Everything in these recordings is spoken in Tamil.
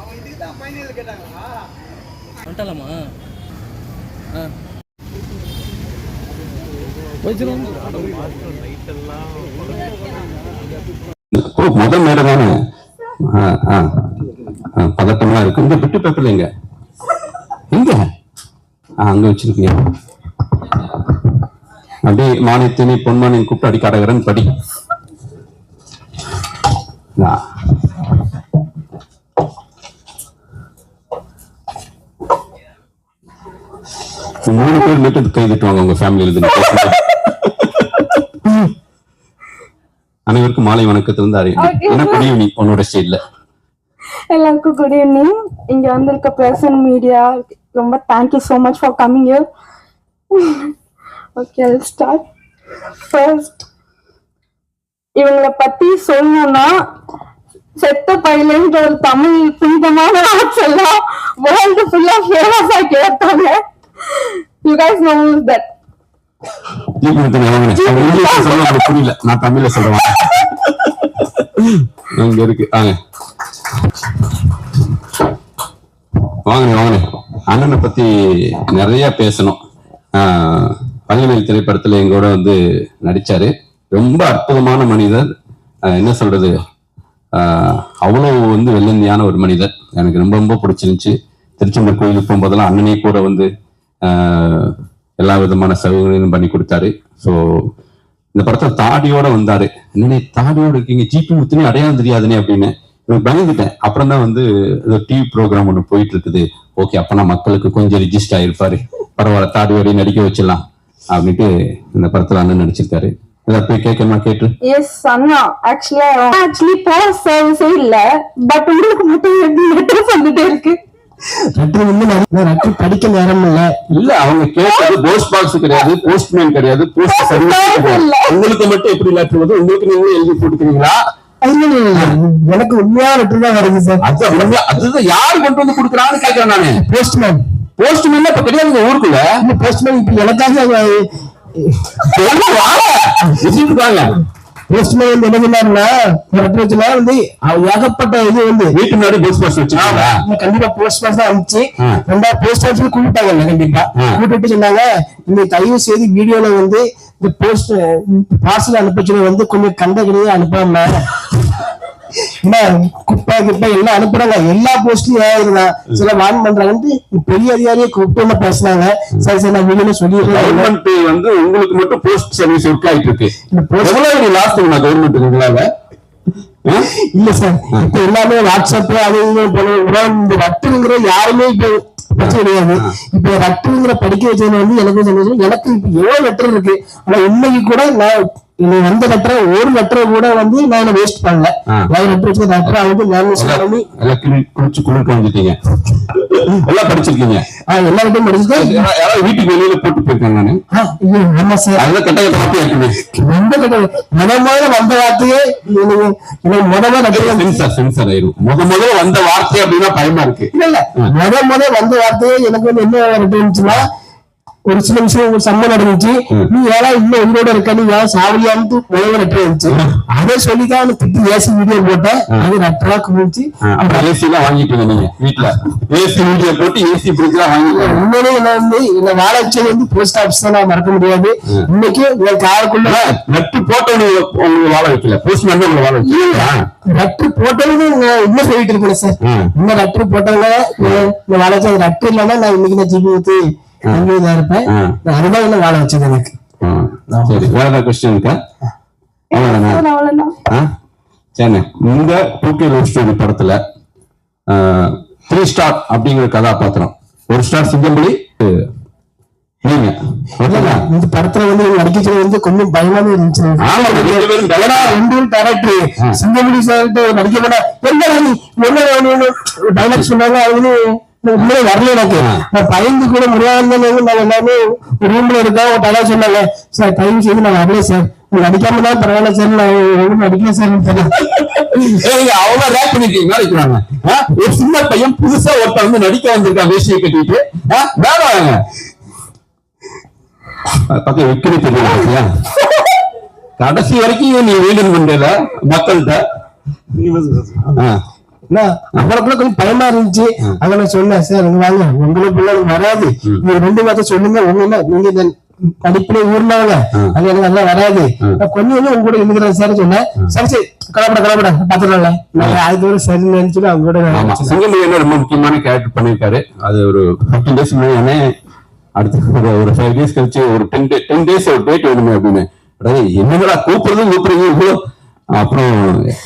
வந்துட்டலாமா? முதல் மேடம் தானே? பதட்டமா இருக்கு. இந்த பிட்டு பேப்பர்ல எங்க எங்க அங்க வச்சிருக்கீங்க. அப்படியே மானியத்தினை பொன்மானியம் கூப்பிட்டு அடி கடகரன் படி. மூணு பேர் மட்டும் கை தட்டுவாங்க உங்க ஃபேமிலியில இருந்து. அனைவருக்கும் மாலை வணக்கத்திலிருந்து என்ன குட் ஈவினிங் உன்னோட ஸ்டைல்ல. எல்லாருக்கும் குட் ஈவினிங். இங்க வந்திருக்க பிரசன்ட் மீடியா ரொம்ப thank you so much for coming here. Okay, I'll start. First இவங்களை பத்தி சொல்லணும்னா, செத்த பையன்ன்ற ஒரு தமிழ் புனிதமான ஆர்ட்ஸ் எல்லாம் வேர்ல்டு ஃபுல்லா ஃபேமஸ் ஆகி கேட்டாங்க. You guys know that. புரியல, நான் தமிழ்ல சொல்றேன். அங்க இருக்கு வாங்க வாங்க. அண்ணனை பத்தி நிறைய பேசணும். பள்ளிவேல் திரைப்படத்துல எங்களோட வந்து நடிச்சாரு. ரொம்ப அற்புதமான மனிதர். என்ன சொல்றது, அவ்வளவு வந்து வெள்ளந்தியான ஒரு மனிதர். எனக்கு ரொம்ப ரொம்ப பிடிச்சிருந்துச்சு. திருச்செந்தூர் கோயிலுக்கு போகும்போதெல்லாம் அண்ணனே கூட வந்து எல்லா விதமான சலுகைகளையும் பண்ணி கொடுத்தாரு. ஸோ இந்த படத்துல தாடியோட வந்தாரு. என்னன்னே தாடியோட இருக்கீங்க, ஜிபி முத்துனே அடையாளம் தெரியாதுனே அப்படின்னு எனக்கு பயந்துட்டேன். அப்புறம் தான் வந்து டிவி ப்ரோக்ராம் ஒன்று போயிட்டு இருக்குது. ஓகே, அப்பனா மக்களுக்கு கொஞ்சம் ரிஜிஸ்டர் ஆயிருப்பாரு, பரவாயில்ல தாடியோடய நடிக்க வச்சிடலாம் அப்படின்ட்டு இந்த படத்துல அண்ணன் நடிச்சிருக்காரு. ஏதாவது போய் கேட்கணுமா? கேட்டு எஸ் அண்ணா, ஆக்சுவலி போஸ்ட் சர்வீஸே இல்ல, பட் உங்களுக்கு மட்டும் லெட்டர் வந்துட்டே இருக்கு. படிக்க நேரம் இல்ல அவங்க கேட்டது போஸ்ட் பாக்ஸ் கிடையாது, போஸ்ட்மேன் கிடையாது, போஸ்ட் சர்வீஸ் கிடையாது. உங்களுக்கு மட்டும் எப்படி லெட்டர் வருது? உங்களுக்கு நீங்க எழுதி போட்டுக்கிறீங்களா? எனக்கு உண்மையா லெட்டர் தான் வருது சார். அதுதான் யாரு கொண்டு வந்து கொடுக்குறான்னு கேட்கிறேன் நானு. போஸ்ட்மேன். போஸ்ட்மேன் இப்ப கிடையாது ஊருக்குள்ள. போஸ்ட்மேன் இப்ப எனக்காக போஸ்ட்மேன் வந்து என்ன சொன்னாருன்னா, வந்து ஏகப்பட்ட இது வந்து வீட்டு முன்னாடி போஸ்ட் பாக்ஸ் வச்சுருக்காங்க. கண்டிப்பா போஸ்ட் பாக்ஸ் தான் இருந்துச்சு. ரெண்டாவது போஸ்ட் ஆஃபீஸ்ல கூப்பிட்டாங்க. கண்டிப்பா கூப்பிட்டு சொன்னாங்க, இந்த தயவு செய்து வீடியோல வந்து இந்த போஸ்ட் பார்சல் அனுப்பிச்சு வந்து கொஞ்சம் கண்ட கிடையாது அனுப்பாம, குப்பை குப்பை எல்லாம் அனுப்புறாங்க. எல்லா போஸ்ட்லயும் ஏன் சில வான் பண்றாங்கன்ட்டு பெரிய அதிகாரியை கூப்பிட்டு பேசுறாங்க. சரி சரி, நான் வீடியோ சொல்லிடுறேன். வந்து உங்களுக்கு மட்டும் போஸ்ட் சர்வீஸ் ஒர்க் ஆயிட்டு இருக்கு. லாஸ்ட் கவர்மெண்ட் இல்ல சார், இப்ப எல்லாமே வாட்ஸ்அப் அது இந்த ரட்டுங்கிற யாருமே இப்ப பிரச்சனை கிடையாது. இப்ப ரட்டுங்கிற படிக்க வச்சது வந்து எனக்கு சந்தோஷம். எனக்கு இப்ப எவ்வளவு லெட்டர் இருக்கு. ஆனா இன்னைக்கு கூட நான் வந்த லெட்டர் ஒரு லெட்டரை கூட வந்து நான் வேஸ்ட் பண்ணல. லெட்டர் வச்சு லெட்டரை வந்து குளிச்சு குளிர்க்க வந்துட்டீங்க. எல்லாம் படிச்சிருக்கீங்க? எல்லா லெட்டரும் படிச்சுதான். யாராவது வீட்டுக்கு வெளியில போட்டு போயிருக்காங்க. நானு ஆமா சார், அதெல்லாம் கட்டாய காப்பி ஆக்கணும். ரொம்ப முதல்ல வந்த வார்த்தையே சென்சார் ஆயிரும். முதல்ல வந்த வார்த்தை அப்படின்னா பயமா இருக்கு. இல்ல முதல்ல வந்த வார்த்தையே எனக்கு வந்து என்ன இருந்துச்சுன்னா, ஒரு சில விஷயம் ஒரு சம்பளம் நடந்துச்சு. நீ ஏழா இன்னும் உங்களோட இருக்க, நீ ஏன் சாவலியான்னு முதல்ல லெட்டர் இருந்துச்சு. அதை சொல்லிதான் திட்டி ஏசி வீடியோ போட்டேன். அது லெட்டரா குமிச்சு ஏசி எல்லாம் வாங்கிட்டு நீங்க வீட்டுல ஏசி வீடியோ போட்டு ஏசி பிரிட்ஜ் எல்லாம் வாங்கிட்டு. உண்மையிலே என்ன வந்து இந்த வாழை வச்சது வந்து போஸ்ட் ஆபீஸ் தான் நான் மறக்க முடியாது. இன்னைக்கு காருக்குள்ள நட்டு போட்டவங்க உங்களுக்கு வாழ வைக்கல, போஸ்ட்மேன் உங்களை வாழ வைக்கல. லெட்டர் போட்டவங்க இன்னும் சொல்லிட்டு இருக்கேன் சார். இன்னும் லெட்டர் போட்டவங்க இந்த வாழை வச்சது லெட்டர் இல்லைன்னா நான் இன்னைக்கு நான் ஜிபி ஊத்து இருப்பேன். அதுதான் என்ன வாழ வச்சது எனக்கு. சரி, வேற ஏதாவது கொஸ்டின் இருக்கா? சரி, இந்த 2K லவ் ஸ்டோரி படத்துல 3 ஸ்டார் அப்படிங்கிற கதாபாத்திரம், 1 ஸ்டார் சிங்கம்புலி நீங்க. இந்த படத்துல வந்து நடிக்கிறது வந்து கொஞ்சம் பயமாவே இருந்துச்சு. டேரக்டர் சிங்கம்புலி சார் நடிக்க போனா என்ன டைலாக் சொன்னாங்க, அது உண்மையை வரல. எனக்கு நான் பயந்து கூட முடியாத எல்லாமே ரூம்ல இருக்கா. ஒரு டலா சொன்னாங்க, சார் டைம் செய்து நான் வரல சார், நடிக்காம தான் பரவாயில்ல சார், நான் நடிக்கல சார். அவங்க ரேப் பண்ணிருக்கீங்க. ஒரு சின்ன பையன் புதுசா ஒருத்தர் வந்து நடிக்க வந்திருக்கான் வேஷ்டியை கட்டிட்டு. வேற பக்கம் விற்கிறது தெரியல. கடைசி வரைக்கும் நீ வீடு பண்றல மக்கள்கிட்ட என்ன அவங்களுக்குள்ள கொஞ்சம் பயமா இருந்துச்சு. அங்க நான் சொன்னேன், சார் இங்க வாங்க, உங்களை பிள்ளை வராது, நீங்க 2 வார்த்தை சொல்லுங்க, ஒண்ணு நீங்க படிப்புல ஊர்னவங்க, அது எனக்கு நல்லா வராது, கொஞ்சம் உங்க கூட இருந்துக்கிறேன் சார் சொன்னேன். சரி சரி கலப்பட பாத்துக்கல, நான் அதுக்கு சரி நினைச்சுட்டு அவங்க கூட. சிங்கமணி என்ன ரொம்ப முக்கியமான கேரக்டர் பண்ணிருக்காரு. அது ஒரு 15 days முன்னாடி அடுத்து ஒரு 5 days கழிச்சு ஒரு 10 days ஒரு டேட் வேணுமே அப்படின்னு, என்னங்களா கூப்பிடுறீங்க இவ்வளோ, அப்புறம்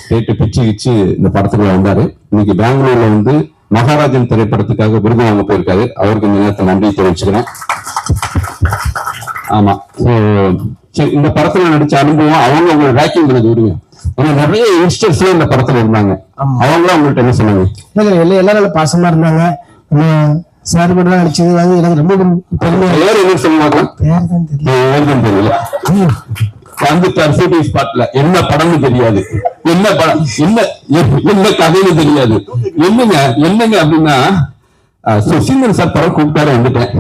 டேட்டு பிச்சு இந்த படத்துக்குள்ள வந்தாரு. இன்னைக்கு பெங்களூர்ல வந்து மகாராஜன் திரைப்படத்துக்காக விருது வாங்க போயிருக்காரு. அவருக்கு இந்த நேரத்தை நன்றி தெரிவிச்சுக்கிறேன். ஆமா, இந்த படத்துல நடிச்ச அனுபவம் அவங்க ரேக்கிங் பண்ணது விடுங்க. ஏன்னா நிறைய யங்ஸ்டர்ஸ் இந்த படத்துல இருந்தாங்க, அவங்களும் அவங்கள்ட்ட என்ன சொன்னாங்க, எல்லாரும் பாசமா இருந்தாங்க. சார் கூட நடிச்சது எனக்கு ரொம்ப பெருமை. என்ன சொல்லுவாங்க தெரியல, வந்துட்டார் ஷூட்டிங் ஸ்பாட்ல, என்ன படம்னு தெரியாது, என்ன படம் என்ன கதைன்னு தெரியாது. என்னங்க அப்படின்னா சுசீந்திரன் சார் படம் கூப்பிட்டாரு, வந்துட்டேன்.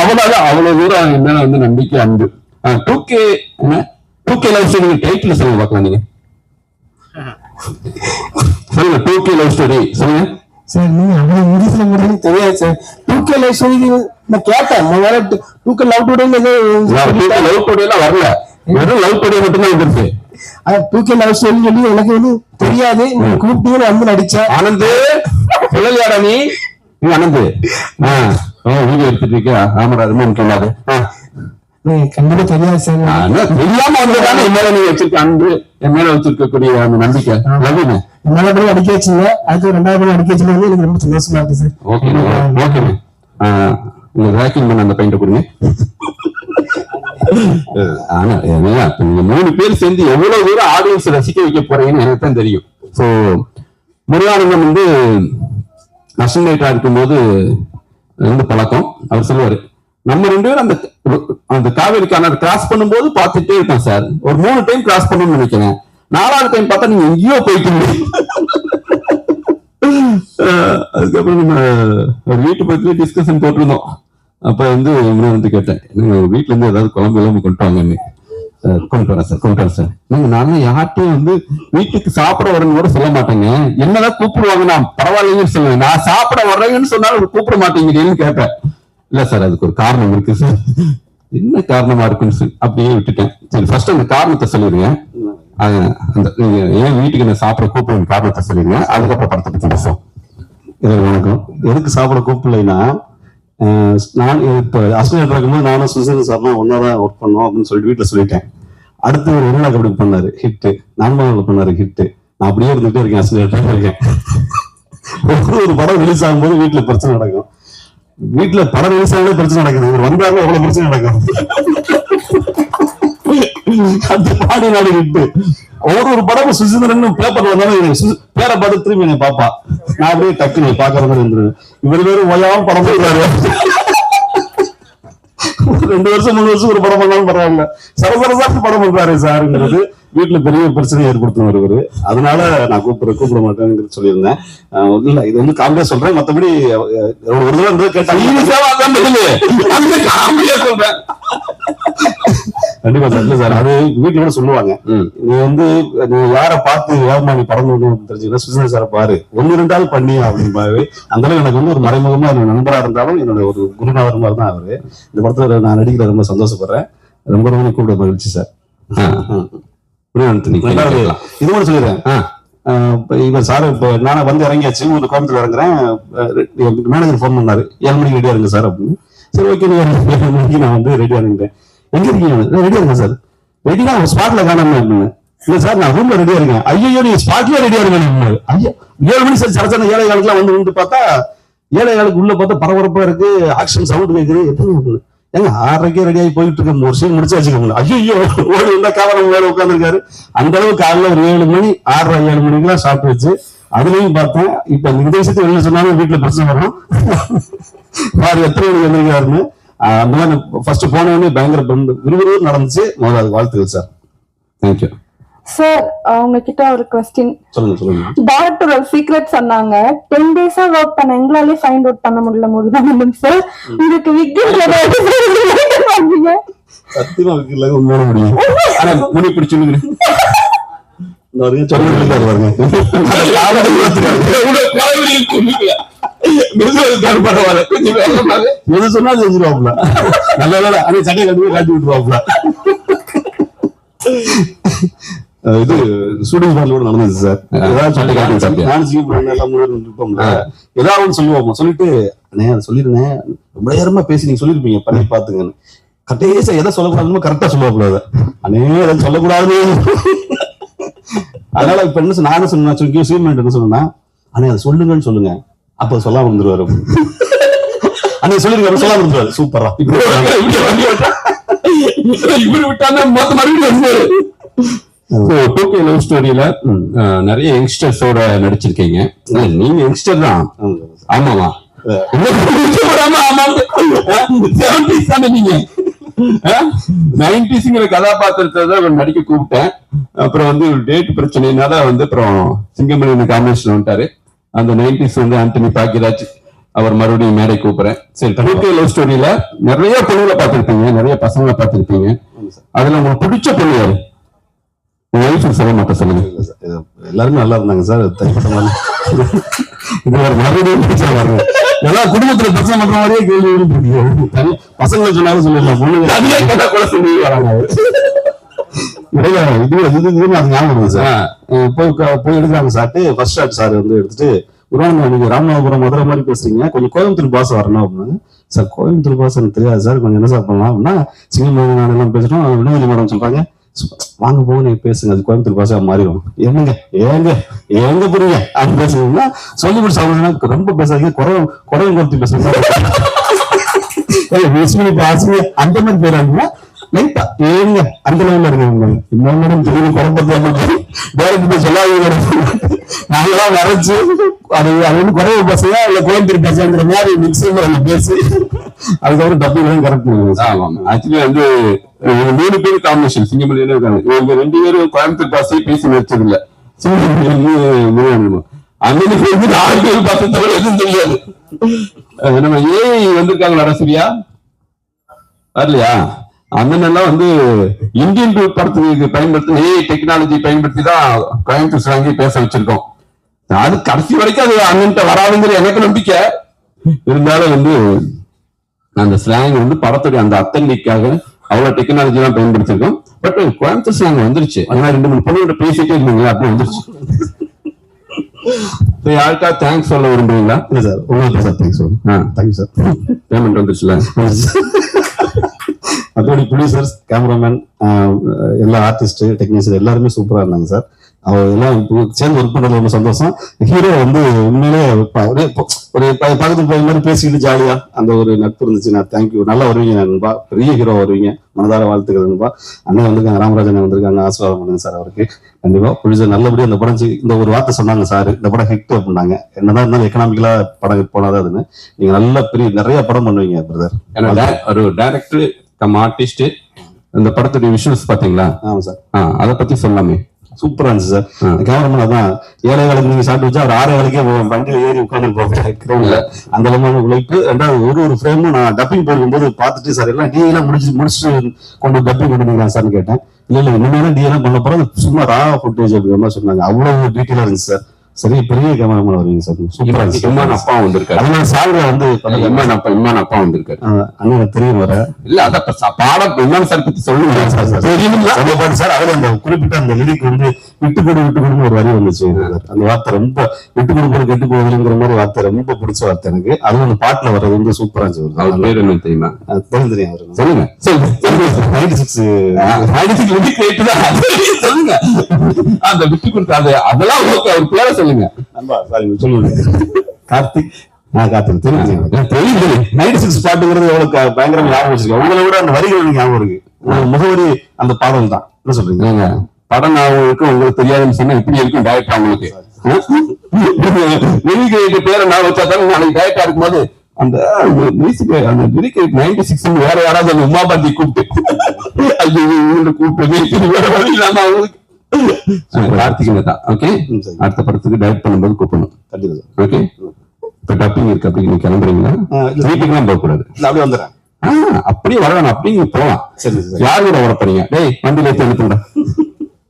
அவ்வளவு தூரம் என்ன வந்து நம்பிக்கை அன்பு. 2K லவ் ஸ்டோரி டைட்டில் சொல்லுங்க பார்க்கலாம். நீங்க சொல்லுங்க 2K லவ் ஸ்டோரி சொல்லுங்க சார். நீங்க அவ்வளவு இங்கிலீஷ்ல முடியும்னு தெரியாது சார். 2K லவ் ஸ்டோரி நான் கேட்டேன், 2K love story love story எல்லாம் வரல, வெறும் லவ் ஸ்டோரி மட்டும்தான் வந்துருச்சு. 2K லவ் ஸ்டோரி சொல்லி எனக்கு வந்து தெரியாது, நீங்க கூப்பிட்டு வந்து நடிச்சேன். ஆனந்து சொல்லலையாடா நீ ஆனந்து வீடியோ எடுத்துட்டு இருக்கியா? ஆமாடா, ரொம்ப சொல்லாது, கண்டிப்பா தெரியாது சார். தெரியாம வந்ததானே என் மேல நீ வச்சிருக்க அன்பு, என் மேல வச்சிருக்கக்கூடிய அந்த நம்பிக்கை. என்னால படம் அடிக்க வச்சுங்க, அதுக்கு 2வது படம் அடிக்க வச்சுங்க, எனக்கு ரொம்ப சந்தோஷமா இருக்கு சார். ஓகே உங்க ரேக்கிங் பண்ண அந்த பெயிண்ட கொடுங்க. ஆனா நீங்க 3 பேர் சேர்ந்து எவ்வளவு தூரம் ஆடியன்ஸ் ரசிக்க வைக்க போறீங்கன்னு எனக்கு தான் தெரியும். சோ முருகானந்தம் வந்து அசிஸ்டன்டா இருக்கும்போது வந்து பழக்கம். அவர் சொல்லுவாரு, நம்ம 2 பேரும் அந்த காவேரி கார்னர் கிராஸ் பண்ணும்போது பார்த்துட்டே இருக்கேன் சார், ஒரு 3 டைம் கிராஸ் பண்ணணும்னு நினைக்கிறேன், 4வது டைம் பார்த்தா நீங்க எங்கேயோ போயிட்டீங்க. அதுக்கப்புறம் நம்ம ஒரு வீட்டு பக்கத்துல டிஸ்கஷன் போட்டிருந்தோம். அப்ப வந்து வந்து கேட்டேன், வீட்டுல இருந்து ஏதாவது குழம்பு கொண்டு வாங்கன்னு. கொண்டு வரேன் சார். நானும் யார்ட்டையும் வந்து வீட்டுக்கு சாப்பிட வரேன்னு கூட சொல்ல மாட்டேங்க, என்னதான் கூப்பிடுவாங்க, நான் பரவாயில்லைன்னு சொல்லுவேன், நான் சாப்பிட வர்றேங்கன்னு சொன்னாலும் கூப்பிட மாட்டேங்கிறேன்னு கேட்டேன். இல்ல சார், அதுக்கு ஒரு காரணம் இருக்கு சார். என்ன காரணமா இருக்குன்னு சொல்லி அப்படியே விட்டுட்டேன். சரி, ஃபர்ஸ்ட் அந்த காரணத்தை சொல்லிடுங்க, நீங்க ஏன் வீட்டுக்கு என்ன சாப்பிட கூப்பிடுற காரணத்தை சொல்லிடுங்க, அதுக்கப்புறம் படத்தை பத்தி பேசுவோம். வணக்கம். எதுக்கு சாப்பிட கூப்பிடலைன்னா, நான் இப்ப அசிஸ்டன்ட் இருக்கும்போது நானும் சுசீந்திரன் சார் ஒன்னாதான் ஒர்க் பண்ணோம் அப்படின்னு சொல்லிட்டு வீட்டுல சொல்லிட்டேன். அடுத்து ஒரு என்ன கபடி பண்ணாரு ஹிட், நான்மல பண்ணாரு ஹிட், நான் அப்படியே இருந்துகிட்டே இருக்கேன், அசிஸ்டன்ட் இருக்கேன். ஒரு படம் ரிலீஸ் ஆகும்போது வீட்டுல பிரச்சனை நடக்கும், வீட்டுல படம் ரிலீஸ் ஆகவே பிரச்சனை நடக்குது, இவர் வந்தாலும் எவ்வளவு பிரச்சனை நடக்கும். அந்த பாடி நாடு ஹிட். ஒரு படம் சுசீந்திரன் பேப்பர்ல வந்தாலும் பேரை பார்த்து திரும்பி என்னை பாப்பா, நான் அப்படியே டக்குனு பாக்குற மாதிரி இருந்துருவேன். இவர் வேறு ஓயாம படம் போயிடுறாரு. 2 வருஷம் 3 வருஷம் ஒரு படம் பண்ணாலும் பரவாயில்ல, சரசரசாட்டு படம் பண்றாரு சாருங்கிறது வீட்டுல பெரிய பிரச்சனையை ஏற்படுத்தும் வருவாரு. அதனால நான் கூப்பிட மாட்டேன்னு சொல்லியிருந்தேன். இல்ல, இது வந்து காமெடியா சொல்றேன், மத்தபடி ஒரு தடவை கேட்டாங்க சொல்றேன். கண்டிப்பா சார். இல்ல சார், அது வீட்டுல கூட சொல்லுவாங்க, நீ வந்து நீ யார பார்த்து வேகமா நீ படம் தெரிஞ்சுக்கிட்டா சுசீந்திரன் சாரை பாரு, 1-2 பண்ணி அப்படின்பாரு. அந்த அளவுக்கு எனக்கு வந்து ஒரு மறைமுகமா நண்பரா இருந்தாலும் என்னோட ஒரு குருநாதர் மாதிரி தான் அவரு. இந்த படத்துல நான் நடிக்கிற ரொம்ப சந்தோஷப்படுறேன். ரொம்ப ரொம்ப கூப்பிட மகிழ்ச்சி சார். இது கூட சொல்லிடுறேன், இவர் சார் இப்ப நானே வந்து இறங்கியாச்சு, ஒரு கோயம்புத்தூர் இறங்குறேன், மேனேஜர் போன் பண்ணாரு, 7 மணிக்கு ரெடியா இருங்க சார் அப்படின்னு. சரி ஓகே, 7 மணிக்கு நான் வந்து ரெடியா இருந்தேன். எங்க இருக்கீங்க? ரெடியா இருக்கேன் சார். ரெடியா ஸ்பாட்ல காணாம அப்படின்னு. இல்ல சார், நான் ரூம்ல ரெடியா இருக்கேன். ஐயோ, நீங்க ஸ்பாட்லயே ரெடியா இருங்க. ஐயோ 7 மணி சார், சரச்சன 7:15 வந்து பார்த்தா 7:15 உள்ள பார்த்தா பரபரப்பா இருக்கு, ஆக்ஷன் சவுண்ட் கேக்குது. எப்படி ஏங்க 6:30 ரெடியாகி போயிட்டு இருக்க, ஒரு சீன் முடிச்சு வச்சுக்கோங்க. ஐயோ, ஓடி வந்தா காவலம் மேல உட்காந்துருக்காரு. அந்த அளவுக்கு காலைல ஒரு 7 மணி 6:30 7 மணிக்கெல்லாம் சாப்பிட்டு வச்சு அதுலயும் பார்த்தேன். இப்ப இந்த விஷயத்தை வெளில சொன்னாலும் வீட்டுல பிரச்சனை வரும். யாரு எத்தனை மணிக்கு வந்திருக்காருன்னு. அந்த மாதிரி ஃபர்ஸ்ட் போனவொடனே பயங்கர விறுவிறுப்பு நடந்துச்சு. முதல்ல அதுக்கு வாழ்த்துக்கள் சார். Thank you sir. உங்ககிட்ட ஒரு கொஸ்டின். சொல்லுங்க. டாக்டர் ஒரு சீக்ரெட் சொன்னாங்க, 10 days ஒர்க் பண்ண எங்களாலே ஃபைண்ட் அவுட் பண்ண முடியல முருகானந்தம் சார். உங்களுக்கு சத்தியமா உண்மையான முடியும். ஆனா முடி பிடிச்சு இந்த வருங்க சொல்லிருக்காரு பாருங்க. எது சொன்னா செஞ்சிருவாப்ல. நல்ல வேலை அதே சட்டையை கட்டி காட்டி விட்டுருவாப்ல. இது ஸ்டூடெண்ட்ஸ் பார்ல நடந்துச்சு சார். ஏதாவது சொல்லுவோம், சொல்லிட்டு அண்ணே அதை சொல்லிருந்தேன் ரொம்ப நேரமா பேசி நீங்க சொல்லிருப்பீங்க பண்ணி பாத்துங்கன்னு. கட்டேசா எதை சொல்லக்கூடாதுன்னு கரெக்டா சொல்லுவாப்ல. அண்ணே அதை சொல்லக்கூடாது. அதனால இப்ப என்ன நானும் சொன்னேன் சீர்மெண்ட் என்ன சொன்னா, அண்ணே அதை சொல்லுங்கன்னு சொல்லுங்க, அப்ப சொல்லாம இருந்துருவாரு. அண்ணே சொல்லிருக்காரு சொல்லாம இருந்துருவாரு. சூப்பரா இவரு விட்டாங்க மறுபடியும். டூகே லவ் ஸ்டோரியில நிறைய யங்ஸ்டர்ஸோட நடிச்சிருக்கீங்க. நீங்க யங்ஸ்டர் தான். ஆமாவா? நீங்க 90s கதாபாத்திரத்தை தான் நடிக்க கூப்பிட்டேன். அப்புறம் வந்து டேட் பிரச்சனைனால வந்து அப்புறம் சிங்கமணி காம்பினேஷன் வந்துட்டாரு. அந்த 90s வந்து ஆண்டனி பாக்கியராஜ் அவர் மறுபடியும் மேடை கூப்பிடுறேன். சரி, டூகே லவ் ஸ்டோரியில நிறைய பொண்ணுகளை பார்த்திருப்பீங்க, நிறைய பசங்களை பார்த்திருப்பீங்க. அதுல உங்களுக்கு பிடிச்ச பொண்ணு யாரு? சொல்ல மாட்டேன், சொல்லுங்க. எல்லாருமே நல்லா இருந்தாங்க சார். எல்லா குடும்பத்துல பிரச்சனை பண்ற மாதிரியே கேள்வி பசங்களை சொன்னாலும் சொல்லலாம், பொண்ணுங்க வராங்க. இது ஞாபகம் வருது சார். போய் எடுக்கிறாங்க சார்ட்டு. ஃபர்ஸ்ட் ஷாட் சார் வந்து எடுத்துட்டு, நீங்க ராமநாதபுரம் மதுரை மாதிரி பேசுறீங்க, கொஞ்சம் கோயம்புத்தூர் பாஸ் வரணும் அப்படின்னு. சார் கோயம்புத்தூர் பாஸ் எனக்கு தெரியாது சார், கொஞ்சம் என்ன சார் பண்ணலாம் அப்படின்னா, சிங்கம் எல்லாம் பேசுறோம். விடுதலை மேடம் சொல்றாங்க, வாங்க போக நீங்க பேசுங்க, அது கோயம்புத்தூர் பாஷா மாறிடும். ஏங்க ஏங்க ஏங்க புரியுங்க அப்படின்னு பேசுறீங்கன்னா சொல்லி கொடுத்து சாப்பிடுங்க. ரொம்ப பேசாதீங்க, குறவை கொடுத்து பேசுங்க. அந்த மாதிரி பேராங்கன்னா லைட்டா ஏங்க அந்த லெவல்ல இருக்காங்க. இன்னும் மேடம் தெரியும் குறைப்பது சொல்லாதீங்க. நாங்களாம் வரைச்சு அது வந்து குறைவு பசங்க இல்ல கோயம்புத்தூர் பசங்கிற மாதிரி மிக்சிங் பேசி அதுக்கப்புறம் டப்பிங் கரெக்ட் பண்ணுவாங்க. ஆக்சுவலி வந்து 3 பேர் காம்பினேஷன் சிங்கமணியில இருக்காங்க. இவங்க 2 பேரும் கோயம்புத்தூர் பாசையை பேசி நடிச்சது இல்ல. அன்னைக்கு 4 பேர் பார்த்து தவிர எதுவும் தெரியாது. நம்ம ஏஐ வந்திருக்காங்க அரசியா வரலையா? அண்ணன் வந்து இந்தியன் படத்துக்கு பயன்படுத்தி ஏஐ டெக்னாலஜி பயன்படுத்தி தான் கோயம்புத்தூர் ஸ்லாங்கி பேச வச்சிருக்கோம். அது கடைசி வரைக்கும் அது அண்ணன்ட்ட வராதுங்கிற எனக்கு நம்பிக்கை இருந்தாலும் வந்து அந்த ஸ்லாங் வந்து படத்துடைய அந்த அத்தன்டிக்காக அவ்வளவு டெக்னாலஜி எல்லாம் பயன்படுத்திருக்கோம். பட் கோயம்புத்தூர் ஸ்லாங் வந்துருச்சு. அதனால 2-3 பொண்ணோட பேசிட்டே இருந்தீங்களா, அப்படி வந்துருச்சு. யாருக்கா தேங்க்ஸ் சொல்ல விரும்புறீங்களா? இல்ல சார், உங்களுக்கு சார் தேங்க்ஸ் சொல்லுங்க. Thank you sir. பேமெண்ட் வந்துருச்சுல. அதோட ப்ரொடியூசர்ஸ், கேமராமேன், எல்லா ஆர்டிஸ்ட், டெக்னீஷியன் எல்லாருமே சூப்பரா இருந்தாங்க சார். அவங்க எல்லாம் சேர்ந்து ஒர்க் பண்றது ரொம்ப சந்தோஷம். ஹீரோ வந்து உண்மையிலே ஒரு பக்கத்து போய் மாதிரி பேசிக்கிட்டு ஜாலியா அந்த ஒரு நட்பு இருந்துச்சு. நான் தேங்க்யூ, நல்லா வருவீங்க நண்பா, பெரிய ஹீரோ வருவீங்க, மனதார வாழ்த்துக்கள் நண்பா. அண்ணன் வந்திருக்காங்க, ராமராஜன் வந்திருக்காங்க, ஆசீர்வாதம் பண்ணுங்க சார் அவருக்கு. கண்டிப்பா ப்ரொடியூசர் நல்லபடியா இந்த படம் இந்த ஒரு வார்த்தை சொன்னாங்க சார், இந்த படம் ஹிட் அப்படின்னாங்க. என்னதான் இருந்தாலும் எக்கனாமிக்கலா படம் போனாதான் அதுன்னு. நீங்க நல்ல பெரிய நிறைய படம் பண்ணுவீங்க பிரதர். ஒரு டைரக்டர் கம் ஆர்டிஸ்ட். இந்த படத்துடைய விஷுவல்ஸ் பாத்தீங்களா? ஆமா சார். அதை பத்தி சொல்லாமே. சூப்பரா இருந்துச்சு சார். கேமராமேன் அதான் 7 வேலைக்கு நீங்க சாப்பிட்டு வச்சா ஒரு 6 வேலைக்கே வண்டியில ஏறி உட்காந்து போகிறோம்ல, அந்த அளவுமான உழைப்பு. ரெண்டாவது ஒரு ஃப்ரேமும் நான் டப்பிங் போடும்போது பார்த்துட்டு சார் எல்லாம் டி எல்லாம் முடிச்சுட்டு கொண்டு டப்பிங் கொண்டு சார்னு கேட்டேன். இல்ல இனிமேலும் டி எல்லாம் பண்ண போறோம், சும்மா ரா ஃபுட்டேஜ் அப்படிங்கிற மாதிரி சொன்னாங்க. அவ்வளவு டீட்டெயிலா இருந்துச்சு சார். சரி, பெரிய கேமராமேன் வருவீங்க சார். சூப்பரா இருந்துச்சு. இம்மான் அப்பா வந்திருக்காரு. அதனால சார் வந்து இம்மான் அப்பா வந்திருக்காரு. அண்ணன் தெரியும் வர இல்ல அத பாடம் இம்மான் சார் பத்தி சொல்லுங்க சார். அதுல அந்த குறிப்பிட்ட அந்த லிரிக் வந்து விட்டு கொடுன்னு ஒரு வரி வந்துச்சு. அந்த வார்த்தை ரொம்ப விட்டு கொடுப்பது கெட்டு போகுதுங்கிற மாதிரி வார்த்தை ரொம்ப பிடிச்ச வார்த்தை எனக்கு. அது அந்த பாட்டுல வர்றது வந்து சூப்பரா இருந்துச்சு. அவர் பேர் என்ன தெரியுமா? தெரியும் அவரு. சொல்லுங்க. 96 சொல்லுங்க. அந்த விட்டு கொடுத்தாது அதெல்லாம் ஓகே, அவர் பேரை சொல்லுங்க. சொல்லுங்க. கார்த்திக். கார்த்திக் தெரியும். 96 பாட்டுங்கிறது எவ்வளவு பயங்கரமா ஞாபகம் வச்சிருக்கேன். உங்களை விட அந்த வரிகள் ஞாபகம் இருக்கு. முகவரி அந்த பாடல் தான். என்ன சொல்றீங்க? படம் ஞாபகம் இருக்கு, உங்களுக்கு தெரியாதுன்னு சொன்னா இப்படி இருக்கும் டைரக்டர். அவங்களுக்கு பேரை நான் வச்சா தான் நாளைக்கு டைரக்டா இருக்கும்போது அந்த மியூசிக் அந்த லிரிக் 96 வேற யாராவது அந்த உமாபாத்தி கூப்பிட்டு கூப்பிட்டு வேற வழி இல்லாம அவங்களுக்கு கார்த்திகை தான். ஓகே, அடுத்த படத்துக்கு டைரக்ட் பண்ணும்போது கூப்பிடணும். ஓகே, இப்ப டப்பிங் இருக்கு, அப்படி நீங்க கிளம்புறீங்களா? வீட்டுக்குலாம் போக கூடாது, அப்படியே வந்துடுறேன். அப்படியே வரணும், அப்படிங்க போலாம். சரி, யார் கூட வர போறீங்க? டேய் வண்டியில எடுத்து எழுத்துடா.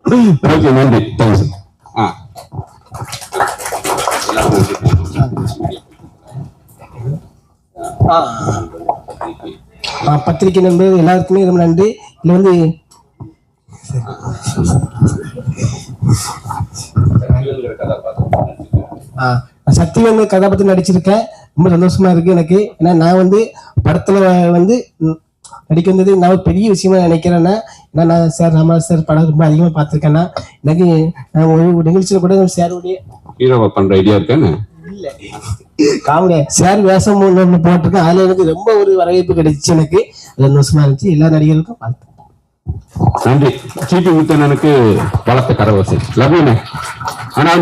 ஓகே, நன்றி, தேங்க்ஸ். பத்திரிகை நண்பர்கள் எல்லாருக்குமே ரொம்ப நன்றி. இதுல வந்து சக்திவேல் கதாபாத்திரம் நடிச்சிருக்கேன். ரொம்ப சந்தோஷமா இருக்கு எனக்கு. ஏன்னா நான் வந்து படத்துல வந்து நடிக்க வந்தது நான் ஒரு பெரிய விஷயமா நினைக்கிறேன்னா, ஏன்னா நான் சார் ராமராஜ் சார் படம் ரொம்ப அதிகமா பார்த்திருக்கேன்னா, எனக்கு ஒரு நிகழ்ச்சியில கூட சாருடைய ஹீரோவா பண்ற ஐடியா இருக்கான்னு இல்ல காமெடியா சார் வேஷம் ஒன்று போட்டிருக்கேன். அதுல எனக்கு ரொம்ப ஒரு வரவேற்பு கிடைச்சிச்சு. எனக்கு சந்தோஷமா இருந்துச்சு. எல்லா நடிகர்களுக்கும் வாழ்த்து. நன்றி. சீட்டு முத்தனனுக்கு வளர்த்த கரவசை லபுனே. ஆனால்